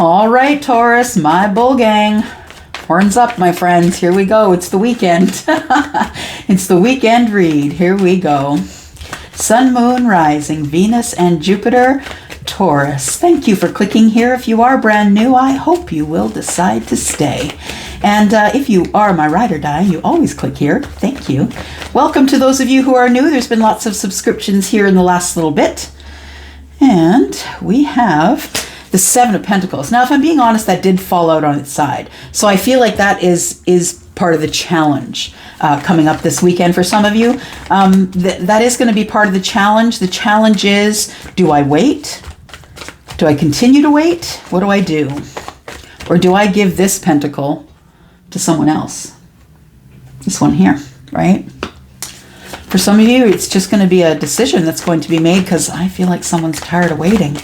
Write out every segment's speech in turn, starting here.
All right, Taurus, my bull gang. Horns up, my friends. Here we go. It's the weekend. It's the weekend read. Here we go. Sun, Moon, Rising, Venus, and Jupiter, Taurus. Thank you for clicking here. If you are brand new, I hope you will decide to stay. And if you are my ride or die, you always click here. Thank you. Welcome to those of you who are new. There's been lots of subscriptions here in the last little bit. And we have the Seven of Pentacles. Now, if I'm being honest, that did fall out on its side. So I feel like that is part of the challenge coming up this weekend for some of you. That is going to be part of the challenge. The challenge is, do I wait? Do I continue to wait? What do I do? Or do I give this pentacle to someone else? This one here, right? For some of you, it's just going to be a decision that's going to be made because I feel like someone's tired of waiting.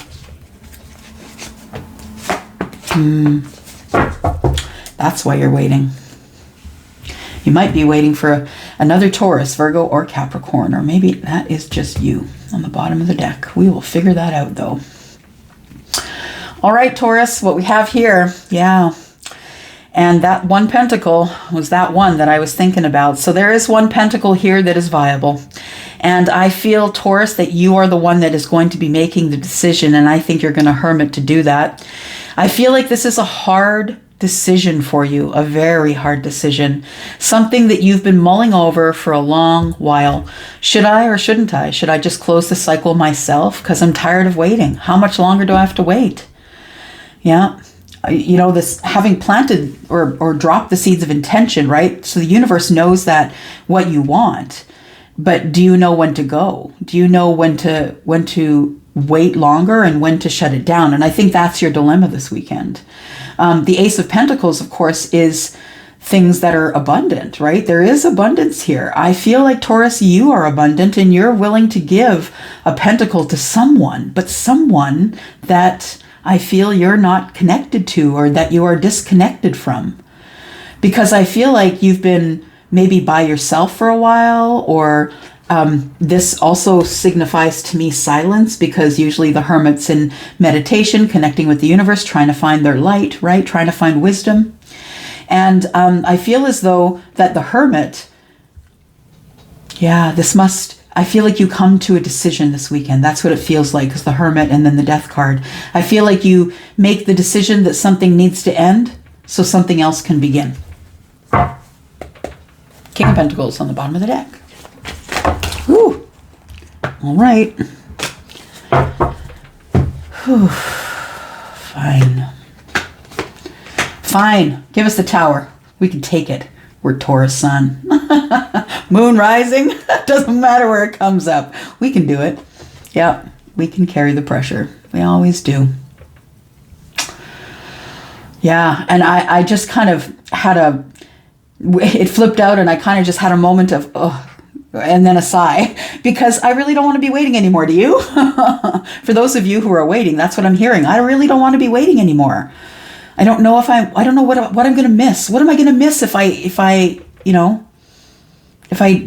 That's why you're waiting. You might be waiting for another Taurus, Virgo, or Capricorn, or maybe that is just you on the bottom of the deck. We will figure that out, though. All right, Taurus, what we have here, yeah. And that one pentacle was that one that I was thinking about. So there is one pentacle here that is viable. And I feel, Taurus, that you are the one that is going to be making the decision. And I think you're going to hermit to do that. I feel like this is a hard decision for you, a very hard decision. Something that you've been mulling over for a long while. Should I or shouldn't I? Should I just close the cycle myself? Because I'm tired of waiting. How much longer do I have to wait? Yeah. You know, this having planted or dropped the seeds of intention, right? So the universe knows that what you want, but do you know when to go? Do you know when to wait longer and when to shut it down? And I think that's your dilemma this weekend. The Ace of Pentacles, of course, is things that are abundant, right? There is abundance here. I feel like, Taurus, you are abundant and you're willing to give a pentacle to someone, but someone that I feel you're not connected to or that you are disconnected from. Because I feel like you've been maybe by yourself for a while, or this also signifies to me silence, because usually the hermit's in meditation, connecting with the universe, trying to find their light, right? Trying to find wisdom. And I feel as though that the hermit, yeah, I feel like you come to a decision this weekend. That's what it feels like, because the hermit and then the death card. I feel like you make the decision that something needs to end so something else can begin. King of Pentacles on the bottom of the deck. Whew. All right. Whew. Fine. Fine. Give us the Tower. We can take it. We're Taurus sun. Moon rising. Doesn't matter where it comes up. We can do it. Yep. We can carry the pressure. We always do. Yeah. And I just kind of had it flipped out and I kind of just had a moment of, oh, and then a sigh, because I really don't want to be waiting anymore. Do you? For those of you who are waiting, that's what I'm hearing. I really don't want to be waiting anymore. I don't know I don't know what I'm going to miss. What am I going to miss if I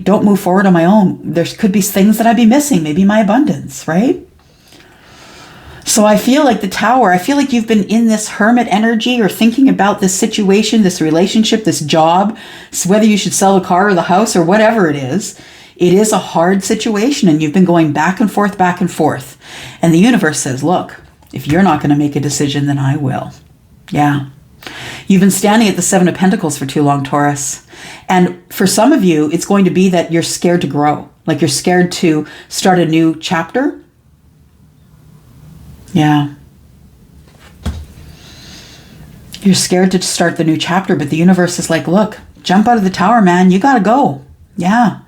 don't move forward on my own? There could be things that I'd be missing, maybe my abundance, right? So I feel like the Tower, I feel like you've been in this hermit energy or thinking about this situation, this relationship, this job, whether you should sell the car or the house or whatever it is. It is a hard situation and you've been going back and forth, back and forth. And the universe says, look, if you're not going to make a decision, then I will. Yeah. You've been standing at the Seven of Pentacles for too long, Taurus. And for some of you, it's going to be that you're scared to grow. Like you're scared to start a new chapter. Yeah. You're scared to start the new chapter, but the universe is like, look, jump out of the Tower, man. You got to go. Yeah.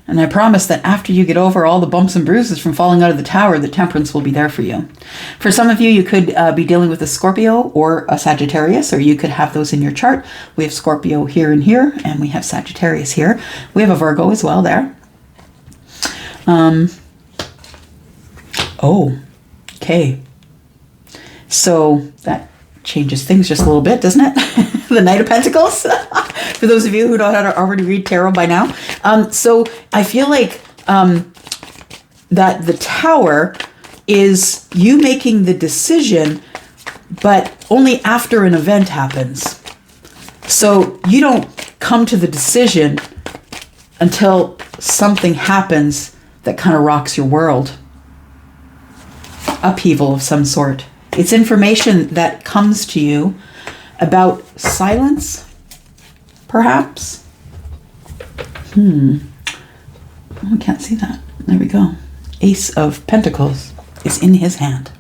And I promise that after you get over all the bumps and bruises from falling out of the Tower, the Temperance will be there for you. For some of you, you could be dealing with a Scorpio or a Sagittarius, or you could have those in your chart. We have Scorpio here and here, and we have Sagittarius here. We have a Virgo as well there. Okay. So that changes things just a little bit, doesn't it? The Knight of Pentacles. For those of you who know how to already read tarot by now. So I feel like that the Tower is you making the decision but only after an event happens. So you don't come to the decision until something happens that kind of rocks your world. Upheaval of some sort. It's information that comes to you about silence, perhaps. Oh, I can't see that. There we go. Ace of Pentacles is in his hand.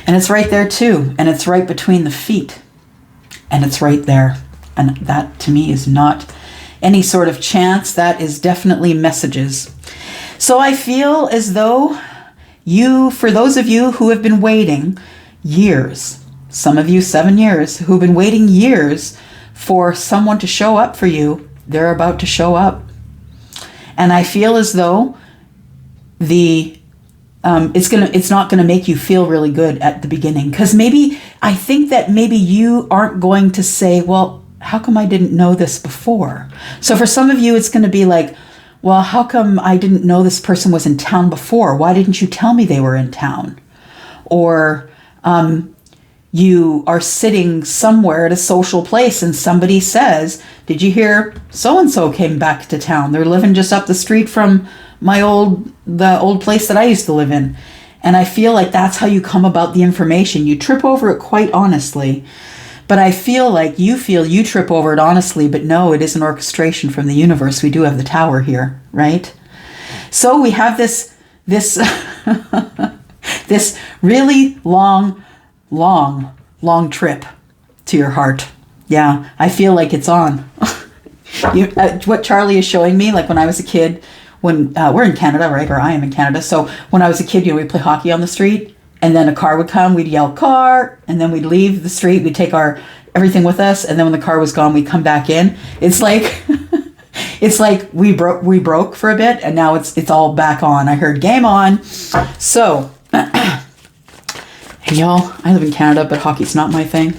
And it's right there too. And it's right between the feet. And it's right there. And that to me is not any sort of chance. That is definitely messages. So I feel as though for those of you who have been waiting years, some of you 7 years, who've been waiting years for someone to show up for you, they're about to show up. And I feel as though it's not gonna make you feel really good at the beginning, because I think that maybe you aren't going to say, well, how come I didn't know this before? So for some of you, it's going to be like, well, how come I didn't know this person was in town before? Why didn't you tell me they were in town? Or you are sitting somewhere at a social place and somebody says, did you hear so-and-so came back to town? They're living just up the street from the old place that I used to live in. And I feel like that's how you come about the information. You trip over it quite honestly. But I feel like you trip over it honestly, but no, it is an orchestration from the universe. We do have the Tower here, right? So we have this this really long trip to your heart. Yeah, I feel like it's on. What Charlie is showing me, like when I was a kid, when we're in Canada, right? Or I am in Canada. So when I was a kid, we'd play hockey on the street. And then a car would come, we'd yell, car, and then we'd leave the street, we'd take our everything with us, and then when the car was gone, we'd come back in. It's like we broke for a bit, and now it's all back on. I heard game on. So, hey y'all, I live in Canada, but hockey's not my thing.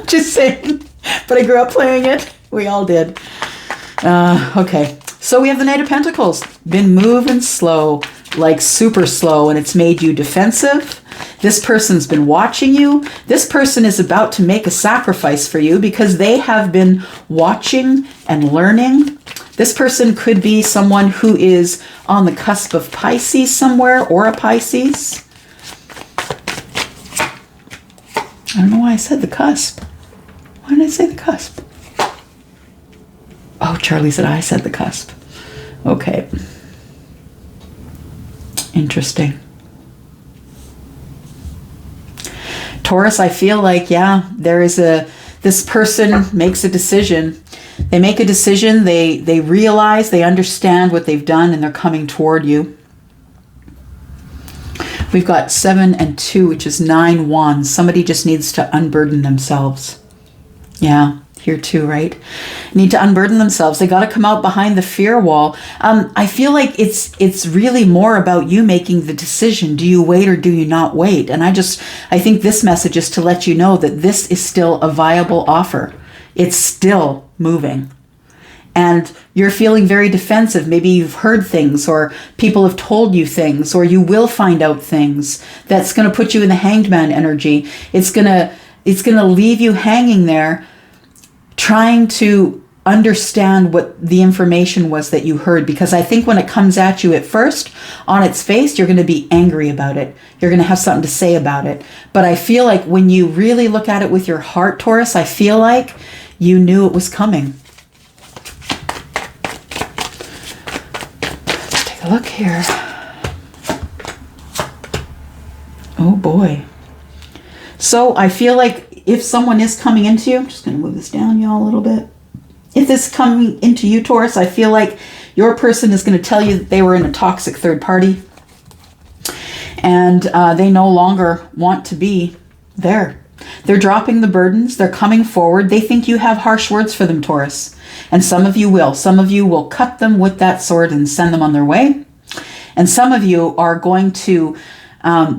Just saying. But I grew up playing it. We all did. Okay. So we have the Knight of Pentacles. Been moving slow, like super slow, and it's made you defensive. This person's been watching you. This person is about to make a sacrifice for you because they have been watching and learning. This person could be someone who is on the cusp of Pisces somewhere, or a Pisces. I don't know why I said the cusp. Why did I say the cusp? Oh, Charlie said I said the cusp. Okay. Interesting. Taurus, I feel like, yeah, this person makes a decision. They make a decision, they realize, they understand what they've done, and they're coming toward you. We've got 7 and 2, which is 9 wands. Somebody just needs to unburden themselves. Yeah, here too, right? Need to unburden themselves. They got to come out behind the fear wall. I feel like it's really more about you making the decision. Do you wait or do you not wait? And I think this message is to let you know that this is still a viable offer. It's still moving. And you're feeling very defensive. Maybe you've heard things, or people have told you things, or you will find out things that's going to put you in the Hanged Man energy. It's going to leave you hanging there, trying to understand what the information was that you heard. Because I think when it comes at you at first, on its face, you're going to be angry about it. You're going to have something to say about it. But I feel like when you really look at it with your heart, Taurus, I feel like you knew it was coming. Let's take a look here. Oh boy. So I feel like if someone is coming into you, I'm just going to move this down, y'all, a little bit. If this is coming into you, Taurus, I feel like your person is going to tell you that they were in a toxic third party, and they no longer want to be there. They're dropping the burdens. They're coming forward. They think you have harsh words for them, Taurus. And some of you will. Some of you will cut them with that sword and send them on their way. And some of you are going to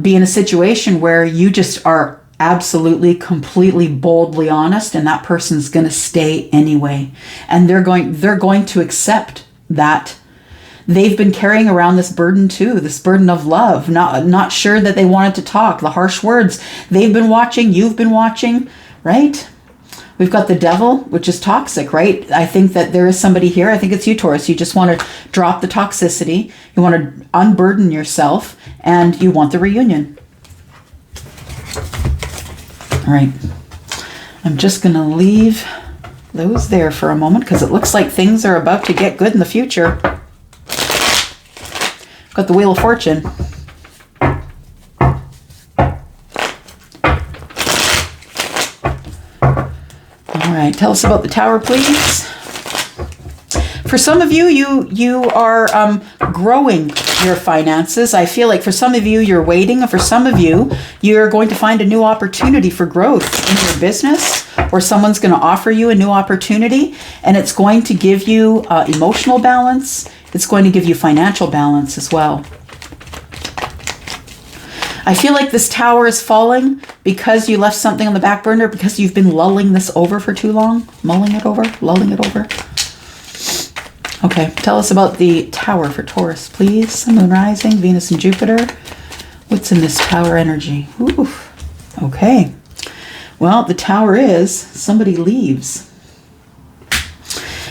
be in a situation where you just are absolutely, completely, boldly honest, and that person's going to stay anyway. And they're going to accept that they've been carrying around this burden too, this burden of love, not sure that they wanted to talk, the harsh words. They've been watching, you've been watching, right? We've got the devil, which is toxic, right? I think that there is somebody here. I think it's you, Taurus. You just want to drop the toxicity. You want to unburden yourself, and you want the reunion. All right. I'm just going to leave those there for a moment because it looks like things are about to get good in the future. Got the Wheel of Fortune. All right, tell us about the Tower, please. For some of you, you are growing your finances. I feel like for some of you, you're waiting. And for some of you, you're going to find a new opportunity for growth in your business, or someone's going to offer you a new opportunity, and it's going to give you emotional balance. It's going to give you financial balance as well. I feel like this Tower is falling because you left something on the back burner, because you've been lulling this over for too long. Mulling it over, lulling it over. Okay, tell us about the Tower for Taurus, please. Moon rising, Venus and Jupiter. What's in this Tower energy? Ooh, okay. Well, the Tower is somebody leaves.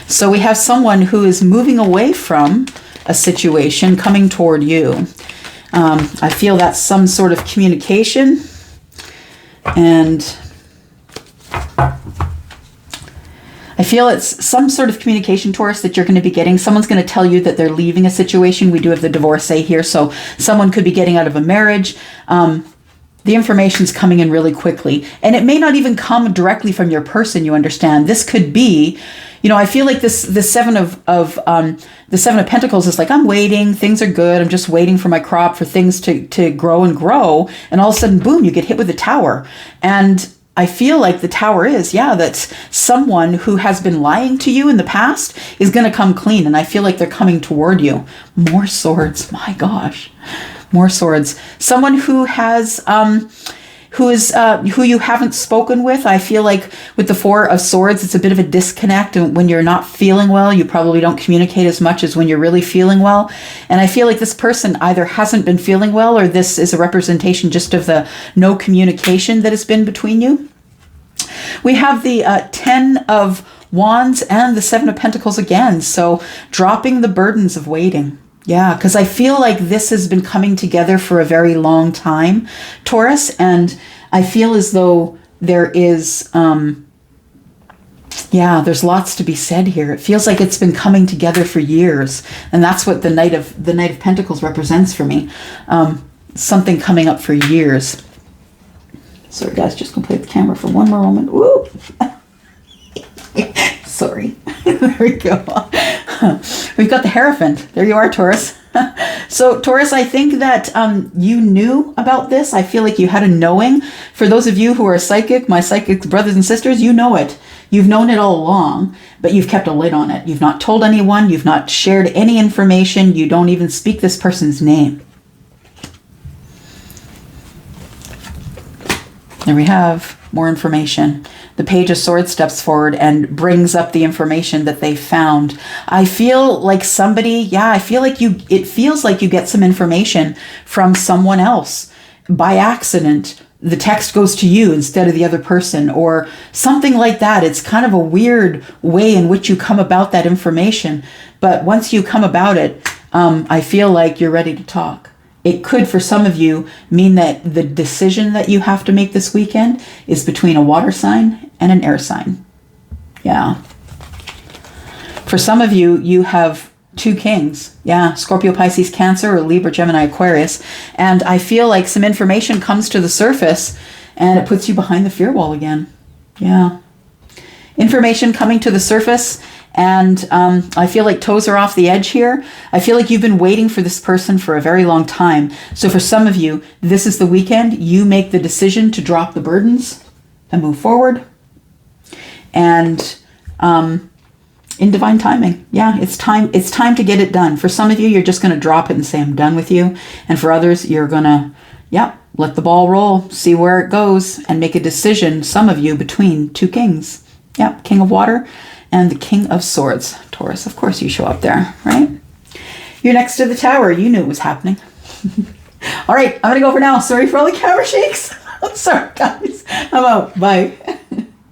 So we have someone who is moving away from a situation, coming toward you. I feel that's some sort of communication, and I feel it's some sort of communication, Taurus, that you're going to be getting. Someone's going to tell you that they're leaving a situation. We do have the divorcee here, so someone could be getting out of a marriage. The information's coming in really quickly, and it may not even come directly from your person, you understand. This could be, I feel like the Seven of Pentacles is like, I'm waiting, things are good, I'm just waiting for my crop, for things to grow and grow, and all of a sudden, boom, you get hit with the Tower. And I feel like the Tower is, that's someone who has been lying to you in the past is going to come clean, and I feel like they're coming toward you. More swords, my gosh. More swords. Someone who has, who you haven't spoken with. I feel like with the Four of Swords, it's a bit of a disconnect. And when you're not feeling well, you probably don't communicate as much as when you're really feeling well. And I feel like this person either hasn't been feeling well, or this is a representation just of the no communication that has been between you. We have the Ten of Wands and the Seven of Pentacles again. So dropping the burdens of waiting. Yeah, because I feel like this has been coming together for a very long time, Taurus, and I feel as though there is, there's lots to be said here. It feels like it's been coming together for years, and that's what the Knight of Pentacles represents for me. Something coming up for years. Sorry, guys, just gonna play with the camera for one more moment. Woo! Sorry. There we go. We've got the Hierophant. There you are, Taurus. So, Taurus, I think that you knew about this. I feel like you had a knowing. For those of you who are psychic, my psychic brothers and sisters, you know it. You've known it all along, but you've kept a lid on it. You've not told anyone. You've not shared any information. You don't even speak this person's name. There we have more information. The Page of Swords steps forward and brings up the information that they found. I feel like somebody, it feels like you get some information from someone else by accident. The text goes to you instead of the other person, or something like that. It's kind of a weird way in which you come about that information. But once you come about it, I feel like you're ready to talk. It could, for some of you, mean that the decision that you have to make this weekend is between a water sign and an air sign. Yeah. For some of you, you have two kings. Yeah, Scorpio, Pisces, Cancer, or Libra, Gemini, Aquarius. And I feel like some information comes to the surface and it puts you behind the fear wall again. Yeah. Information coming to the surface. And I feel like toes are off the edge here. I feel like you've been waiting for this person for a very long time. So for some of you, this is the weekend. You make the decision to drop the burdens and move forward. And in divine timing, it's time to get it done. For some of you, you're just going to drop it and say, I'm done with you. And for others, you're going to, let the ball roll, see where it goes, and make a decision, some of you, between two kings. King of Water and the King of Swords. Taurus, of course you show up there, right? You're next to the tower. You knew it was happening. All right, I'm going to go for now. Sorry for all the camera shakes. I'm sorry, guys. I'm out. Bye.